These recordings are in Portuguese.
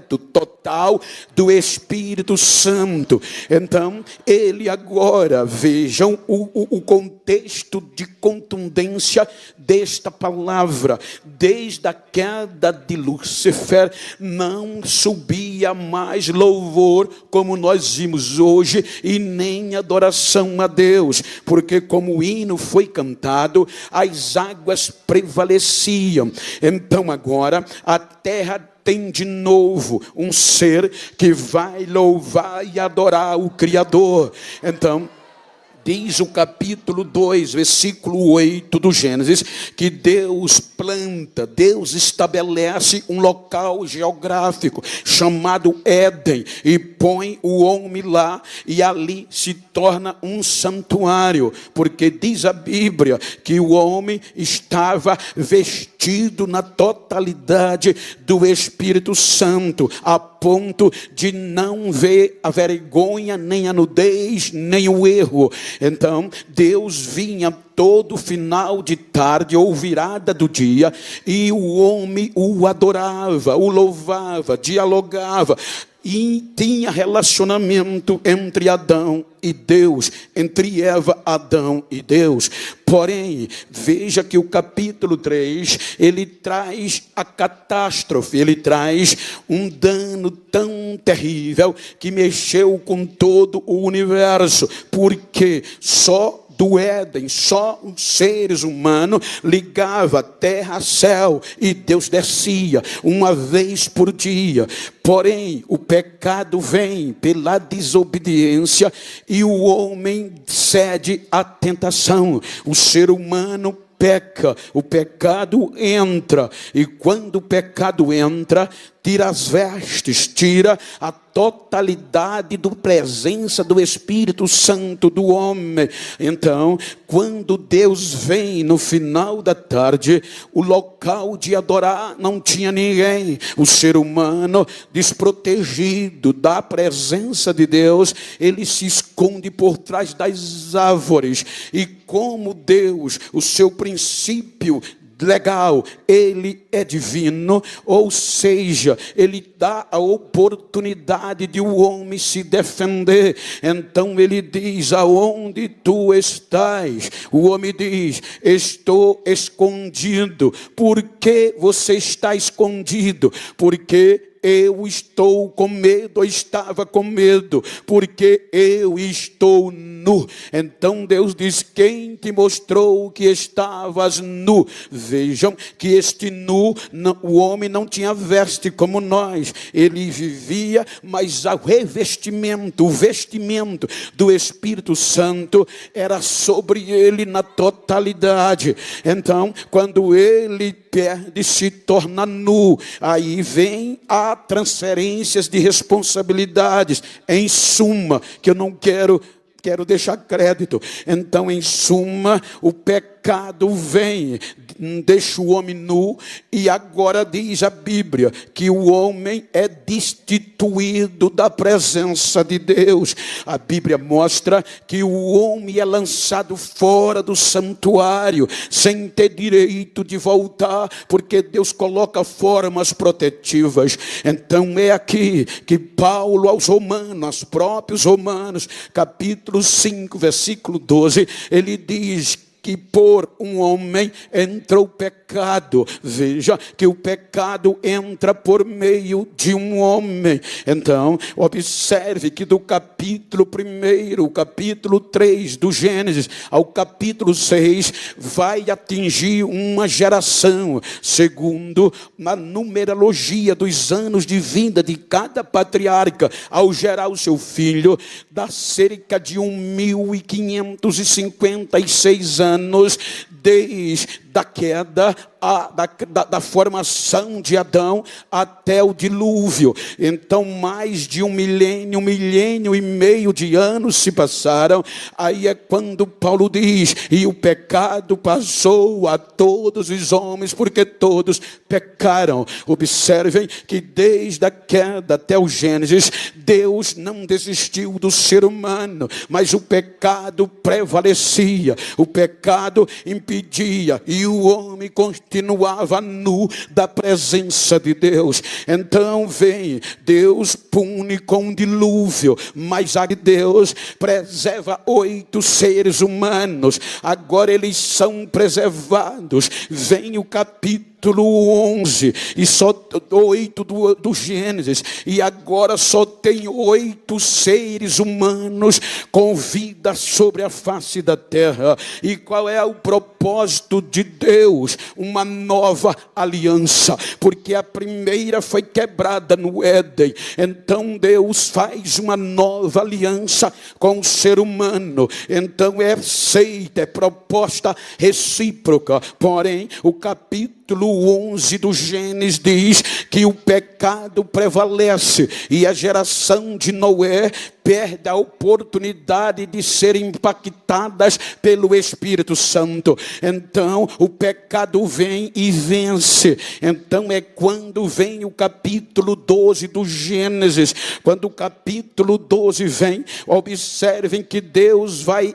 total do Espírito Santo. Então, ele agora, vejam o contexto de contundência desta palavra. Desde a queda de Lúcifer, não subia mais louvor, como nós vimos hoje, e nem adoração a Deus, porque como o hino foi cantado, as águas prevaleciam. Então agora, a terra tem de novo um ser que vai louvar e adorar o Criador. Então, diz o capítulo 2, versículo 8 do Gênesis, que Deus planta, Deus estabelece um local geográfico chamado Éden e põe o homem lá, e ali se torna um santuário, porque diz a Bíblia que o homem estava vestido na totalidade do Espírito Santo, a ponto de não ver a vergonha, nem a nudez, nem o erro. Então, Deus vinha todo final de tarde ou virada do dia, e o homem o adorava, o louvava, dialogava, e tinha relacionamento entre Adão e Deus, entre Eva, Adão e Deus. Porém, veja que o capítulo 3, ele traz a catástrofe, ele traz um dano tão terrível que mexeu com todo o universo, porque só do Éden, só os seres humanos ligava terra a céu, e Deus descia uma vez por dia. Porém, o pecado vem pela desobediência e o homem cede à tentação. O ser humano peca, o pecado entra, e quando o pecado entra, tira as vestes, tira a totalidade da presença do Espírito Santo do homem. Então, quando Deus vem no final da tarde, o local de adorar não tinha ninguém. O ser humano, desprotegido da presença de Deus, ele se esconde por trás das árvores. E como Deus, o seu princípio legal, ele é divino, ou seja, ele dá a oportunidade de o homem se defender. Então ele diz: aonde tu estás? O homem diz: estou escondido. Por que você está escondido? Porque eu estou com medo, ou estava com medo, porque eu estou nu. Então Deus diz: quem te mostrou que estavas nu? Vejam que este nu, o homem não tinha veste como nós, ele vivia, mas o vestimento do Espírito Santo era sobre ele na totalidade. Então, quando ele perde, se torna nu, aí vem a transferências de responsabilidades. Em suma, que eu não quero deixar crédito. Então, em suma, o pecado vem, deixa o homem nu, e agora diz a Bíblia que o homem é destituído da presença de Deus. A Bíblia mostra que o homem é lançado fora do santuário, sem ter direito de voltar, porque Deus coloca formas protetivas. Então é aqui que Paulo aos Romanos, aos próprios Romanos, capítulo 5, versículo 12, ele diz que por um homem entrou o pecado. Veja que o pecado entra por meio de um homem. Então, observe que do capítulo 1, o capítulo 3 do Gênesis, ao capítulo 6, vai atingir uma geração, segundo a numerologia dos anos de vida de cada patriarca, ao gerar o seu filho, dá cerca de 1556 anos, desde a queda, da formação de Adão até o dilúvio. Então mais de um milênio e meio de anos se passaram. Aí é quando Paulo diz: e o pecado passou a todos os homens, porque todos pecaram. Observem que desde a queda até o Gênesis, Deus não desistiu do ser humano, mas o pecado prevalecia, o pecado impedia, e e o homem continuava nu da presença de Deus. Então vem, Deus pune com um dilúvio, mas a Deus preserva 8 seres humanos. Agora eles são preservados. Vem o capítulo 11 e só 8 do Gênesis, e agora só tem 8 seres humanos com vida sobre a face da terra. E qual é o propósito de Deus? Uma nova aliança, porque a primeira foi quebrada no Éden. Então Deus faz uma nova aliança com o ser humano. Então é aceita, é proposta recíproca. Porém, o capítulo 11 do Gênesis diz que o pecado prevalece e a geração de Noé perde a oportunidade de serem impactadas pelo Espírito Santo. Então o pecado vem e vence. Então é quando vem o capítulo 12 do Gênesis. Quando o capítulo 12 vem, observem que Deus vai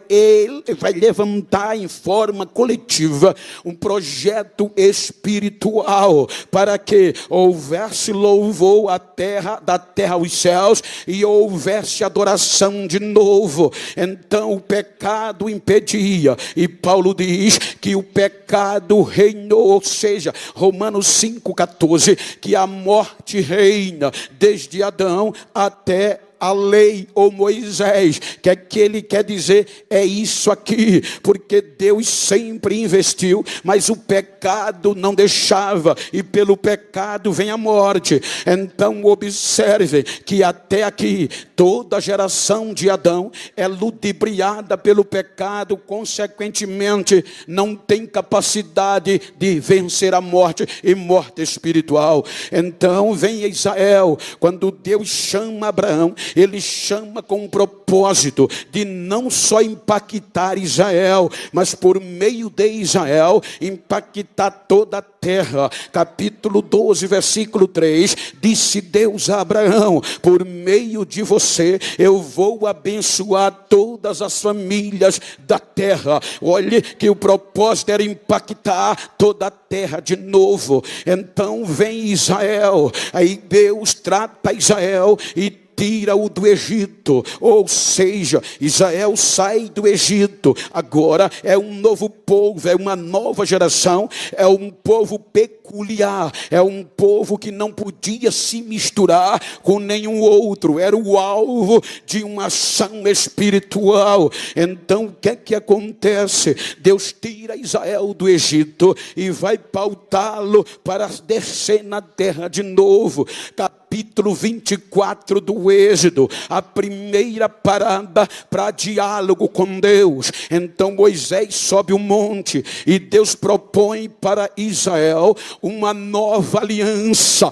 levantar em forma coletiva um projeto espiritual para que houvesse louvor à terra, da terra aos céus, e houvesse adoração de novo. Então o pecado impedia, e Paulo diz que o pecado reinou, ou seja, Romanos 5,14, que a morte reina desde Adão até a lei ou Moisés. Que ele quer dizer é isso aqui, porque Deus sempre investiu, mas o pecado não deixava, e pelo pecado vem a morte. Então observe que até aqui toda a geração de Adão é ludibriada pelo pecado, consequentemente não tem capacidade de vencer a morte e morte espiritual. Então vem Israel, quando Deus chama Abraão, ele chama com um propósito de não só impactar Israel, mas por meio de Israel impactar toda a terra. Capítulo 12, versículo 3, disse Deus a Abraão: por meio de você eu vou abençoar todas as famílias da terra. Olhe que o propósito era impactar toda a terra de novo. Então vem Israel, aí Deus trata Israel e tira-o do Egito, ou seja, Israel sai do Egito. Agora é um novo povo, é uma nova geração, é um povo peculiar, é um povo que não podia se misturar com nenhum outro, era o alvo de uma ação espiritual. Então o que é que acontece? Deus tira Israel do Egito e vai pautá-lo para descer na terra de novo. Capítulo 24 do Êxodo, a primeira parada para diálogo com Deus. Então Moisés sobe o monte e Deus propõe para Israel uma nova aliança,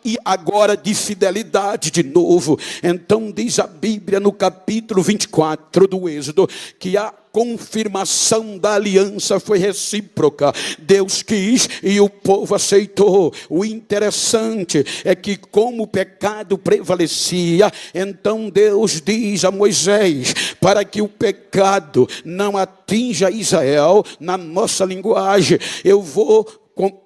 e agora de fidelidade de novo. Então diz a Bíblia no capítulo 24 do Êxodo que a confirmação da aliança foi recíproca. Deus quis e o povo aceitou. O interessante é que como o pecado prevalecia, então Deus diz a Moisés, para que o pecado não atinja Israel, na nossa linguagem, eu vou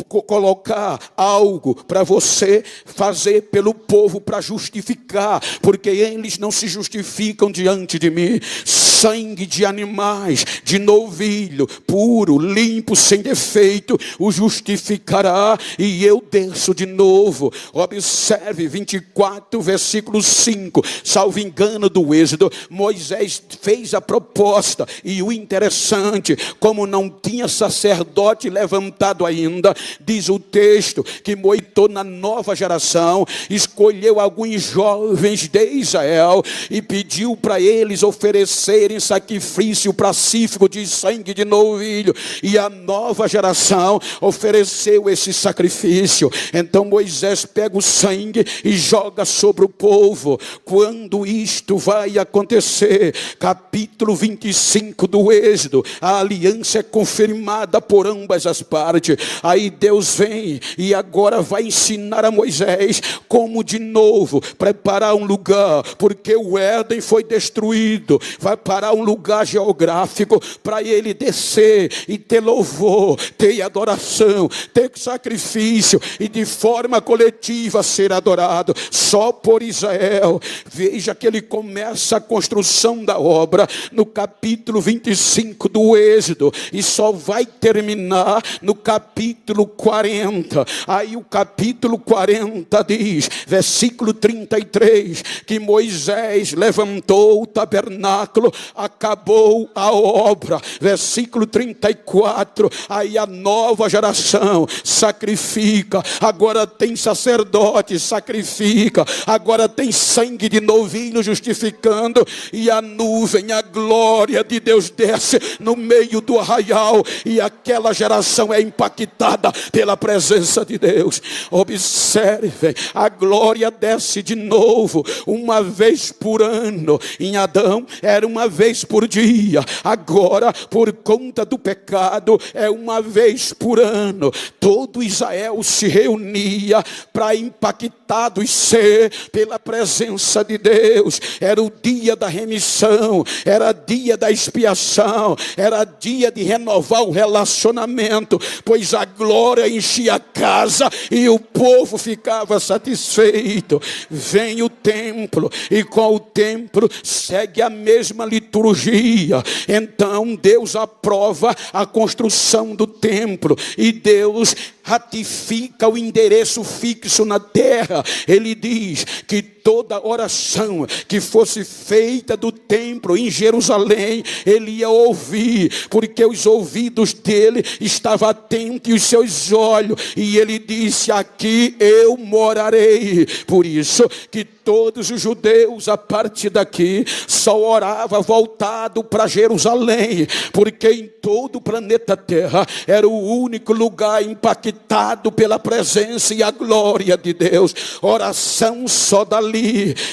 colocar algo para você fazer pelo povo para justificar, porque eles não se justificam diante de mim. Sangue de animais, de novilho, puro, limpo, sem defeito, o justificará, e eu desço de novo. Observe 24, versículo 5, salvo engano do Êxodo, Moisés fez a proposta, e o interessante, como não tinha sacerdote levantado ainda, diz o texto que Moisés, na nova geração, escolheu alguns jovens de Israel e pediu para eles oferecerem sacrifício pacífico de sangue de novilho, e a nova geração ofereceu esse sacrifício. Então Moisés pega o sangue e joga sobre o povo. Quando isto vai acontecer? Capítulo 25 do Êxodo, a aliança é confirmada por ambas as partes. Aí Deus vem e agora vai ensinar a Moisés como de novo preparar um lugar, porque o Éden foi destruído. Vai para dará um lugar geográfico para ele descer e ter louvor, ter adoração, ter sacrifício e de forma coletiva ser adorado só por Israel. Veja que ele começa a construção da obra no capítulo 25 do Êxodo e só vai terminar no capítulo 40. Aí o capítulo 40 diz, versículo 33, que Moisés levantou o tabernáculo, acabou a obra. Versículo 34, aí a nova geração sacrifica, agora tem sacerdote, sacrifica, agora tem sangue de novilho justificando, e a nuvem, a glória de Deus desce no meio do arraial, e aquela geração é impactada pela presença de Deus. Observe, a glória desce de novo, uma vez por ano. Em Adão era uma vez por dia, agora por conta do pecado é uma vez por ano. Todo Israel se reunia para impactados ser pela presença de Deus. Era o dia da remissão, era dia da expiação, era dia de renovar o relacionamento, pois a glória enchia a casa e o povo ficava satisfeito. Vem o templo e com o templo segue a mesma liturgia. Então Deus aprova a construção do templo e Deus ratifica o endereço fixo na terra. Ele diz que toda oração que fosse feita do templo em Jerusalém, ele ia ouvir, porque os ouvidos dele estavam atentos e os seus olhos, e ele disse: aqui eu morarei. Por isso que todos os judeus a partir daqui só orava voltado para Jerusalém, porque em todo o planeta Terra era o único lugar impactado pela presença e a glória de Deus. Oração só dali.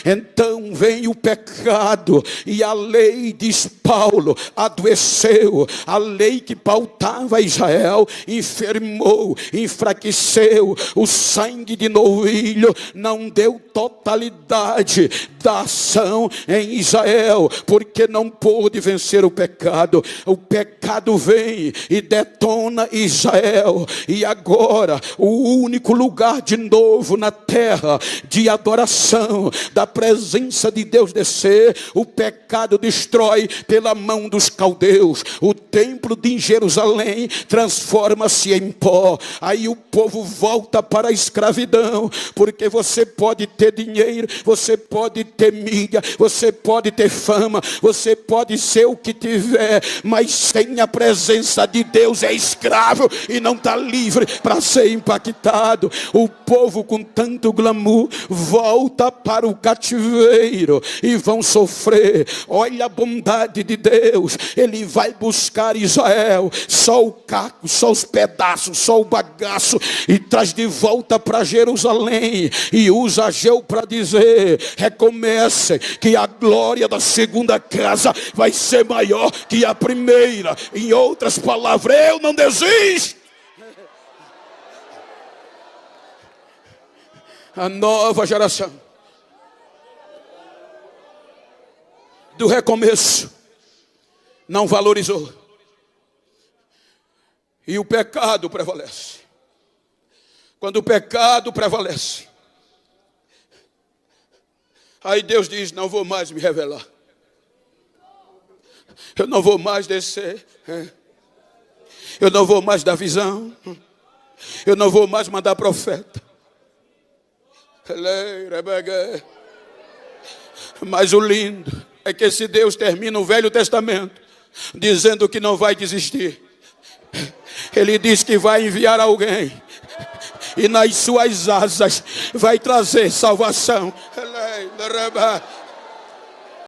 Então vem o pecado e a lei, diz Paulo, adoeceu. A lei que pautava Israel enfermou, enfraqueceu. O sangue de novilho não deu totalidade da ação em Israel, porque não pôde vencer o pecado. O pecado vem e detona Israel, e agora o único lugar de novo na terra de adoração, da presença de Deus descer, o pecado destrói pela mão dos caldeus. O templo de Jerusalém transforma-se em pó. Aí o povo volta para a escravidão, porque você pode ter dinheiro, você pode ter mídia, você pode ter fama, você pode ser o que tiver, mas sem a presença de Deus é escravo e não está livre para ser impactado. O povo com tanto glamour volta para o cativeiro e vão sofrer. Olha a bondade de Deus. Ele vai buscar Israel, só o caco, só os pedaços, só o bagaço, e traz de volta para Jerusalém, e usa Ageu para dizer: recomece, que a glória da segunda casa vai ser maior que a primeira. Em outras palavras, eu não desisto. A nova geração do recomeço não valorizou, e o pecado prevalece. Quando o pecado prevalece, aí Deus diz: não vou mais me revelar, eu não vou mais descer, eu não vou mais dar visão, eu não vou mais mandar profeta. Mas o lindo é que esse Deus termina o Velho Testamento dizendo que não vai desistir. Ele diz que vai enviar alguém, e nas suas asas vai trazer salvação.